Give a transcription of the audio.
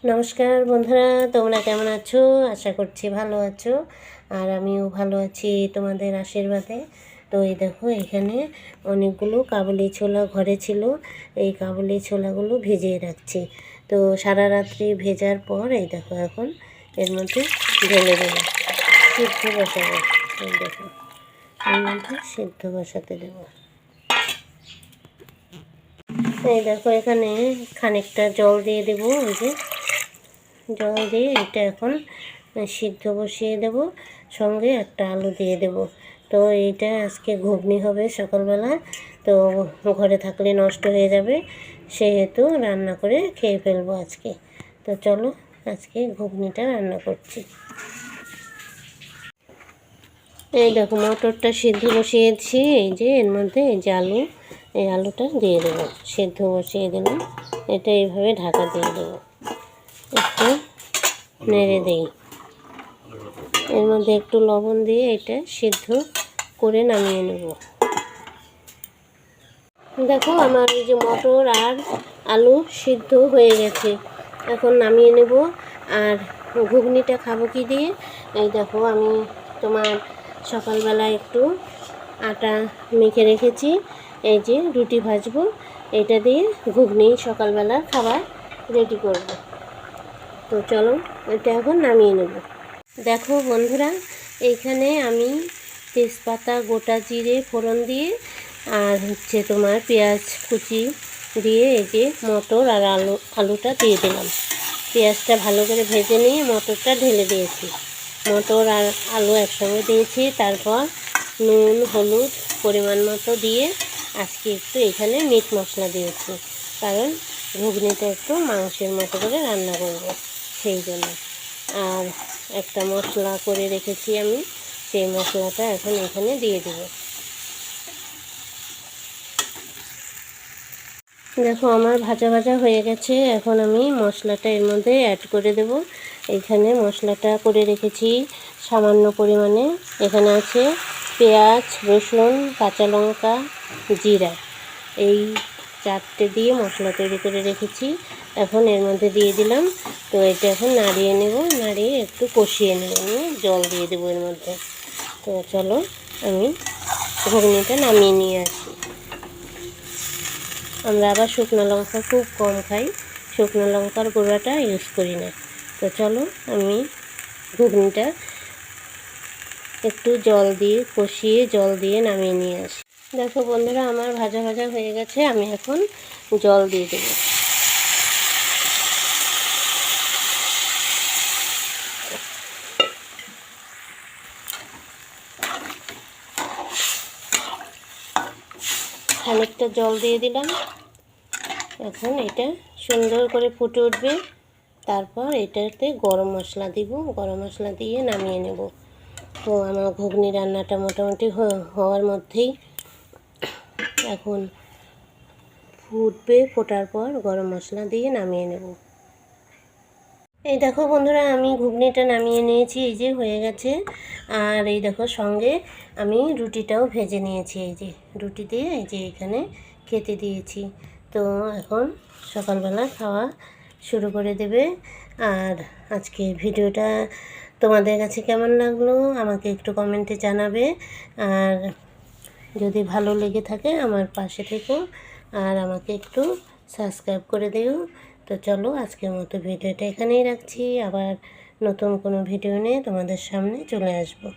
নমস্কার বন্ধুরা, তোমরা কেমন আছো? আশা করছি ভালো আছো, আর আমিও ভালো আছি তোমাদের আশীর্বাদে। তো এই দেখো, এখানে অনেকগুলো কাবুলি ছোলা ঘরে ছিল। এই কাবুলি ছোলাগুলো ভিজিয়ে রাখছি। তো সারা রাত্রি ভেজার পর এই দেখো এখন এর মধ্যে ঢেলে দেবো, সিদ্ধ বসাবো। এই দেখো, এর মধ্যে সিদ্ধ বসাতে দেবো। এই দেখো, এখানে খানিকটা জল দিয়ে দেবো। ওই যে জল দিয়ে এটা এখন সিদ্ধ বসিয়ে দেব, সঙ্গে একটা আলু দিয়ে দেব। তো এইটা আজকে ঘুগনি হবে সকালবেলা, তো ঘরে থাকলে নষ্ট হয়ে যাবে, সেহেতু রান্না করে খেয়ে ফেলবো আজকে। তো চলো আজকে ঘুগনিটা রান্না করছি। এই দেখো, মটরটা সিদ্ধ বসিয়েছি। এই যে এর মধ্যে এই যে আলু, এই আলুটা দিয়ে দেবো। সিদ্ধ বসিয়ে দিলাম, এটা এইভাবে ঢাকা দিয়ে দেবো, একটু নেড়ে দেই। এর মধ্যে একটু লবণ দিয়ে এটা সিদ্ধ করে নামিয়ে নেব। দেখো, আমার এই যে মটর আর আলু সিদ্ধ হয়ে গেছে, এখন নামিয়ে নেব। আর ঘুগনিটা খাবো কি দিয়ে? এই দেখো, আমি তোমার সকালবেলা একটু আটা মেখে রেখেছি, এই যে রুটি ভাজবো, এটা দিয়ে ঘুগনি সকালবেলা খাবার রেডি করব। তো চলো এটা এখন নামিয়ে নেব। দেখো বন্ধুরা, এইখানে আমি তেজপাতা, গোটা জিরে ফোড়ন দিয়ে, আর হচ্ছে তোমার পেঁয়াজ কুচি দিয়ে এই যে মটর আর আলুটা দিয়ে দিলাম। পেঁয়াজটা ভালো করে ভেজে নিয়ে মটরটা ঢেলে দিয়েছি। মটর আর আলু একসঙ্গে দিয়েছি, তারপর নুন হলুদ পরিমাণ মতো দিয়ে আজকে একটু এখানে মিট মশলা দিয়েছি, কারণ ঘুগনিটা একটু মাংসের মতো করে রান্না করব সেই জন্য। আর একটা মশলা করে রেখেছি আমি, সেই মশলাটা এখন এখানে দিয়ে দেব। দেখো, আমার ভাজা ভাজা হয়ে গেছে, এখন আমি মশলাটা এর মধ্যে অ্যাড করে দেব। এখানে মশলাটা করে রেখেছি সামান্য পরিমাণে। এখানে আছে পেঁয়াজ, রসুন, কাঁচা লঙ্কা, জিরা, এই চারটে দিয়ে মশলা তৈরি করে রেখেছি। এখন এর মধ্যে দিয়ে দিলাম। তো এটা এখন নাড়িয়ে নেব, নাড়িয়ে একটু কষিয়ে নেব, নিয়ে জল দিয়ে দেবো এর মধ্যে। তো চলো আমি ঘুগনিটা নামিয়ে নিয়ে আসি। আমরা আবার শুকনো লঙ্কা খুব কম খাই, শুকনো লঙ্কার গুঁড়োটা ইউজ করি না। তো চলো আমি ঘুগনিটা একটু জল দিয়ে কষিয়ে জল দিয়ে নামিয়ে নিয়ে আসি। দেখো বন্ধুরা, আমার ভাজা ভাজা হয়ে গেছে, আমি এখন জল দিয়ে দেব। খানিকটা জল দিয়ে দিলাম, এখন এটা সুন্দর করে ফুটে উঠবে। তারপর এটাতে গরম মশলা দিব, গরম মশলা দিয়ে নামিয়ে নেব। তো আমার ঘুগনি রান্নাটা মোটামুটি হওয়ার মধ্যেই এখন ফুটবে, ফোটার পর গরম মশলা দিয়ে নামিয়ে নেব। এই দেখো বন্ধুরা, আমি ঘুগনিটা নামিয়ে নিয়েছি, এই যে হয়ে গেছে। আর এই দেখো, সঙ্গে আমি রুটিটাও ভেজে নিয়েছি, এই যে রুটি দিয়ে এই যে এখানে খেতে দিয়েছি। তো এখন সকালবেলা খাওয়া শুরু করে দেবে। আর আজকে ভিডিওটা তোমাদের কাছে কেমন লাগলো আমাকে একটু কমেন্টে জানাবে। আর যদি ভালো লেগে থাকে আমার পাশে থেকো, আর আমাকে একটু সাবস্ক্রাইব করে দিও। তো চলো আজকের মতো ভিডিওটা এখানেই রাখছি, আবার নতুন কোনো ভিডিও নিয়ে তোমাদের সামনে চলে আসবো।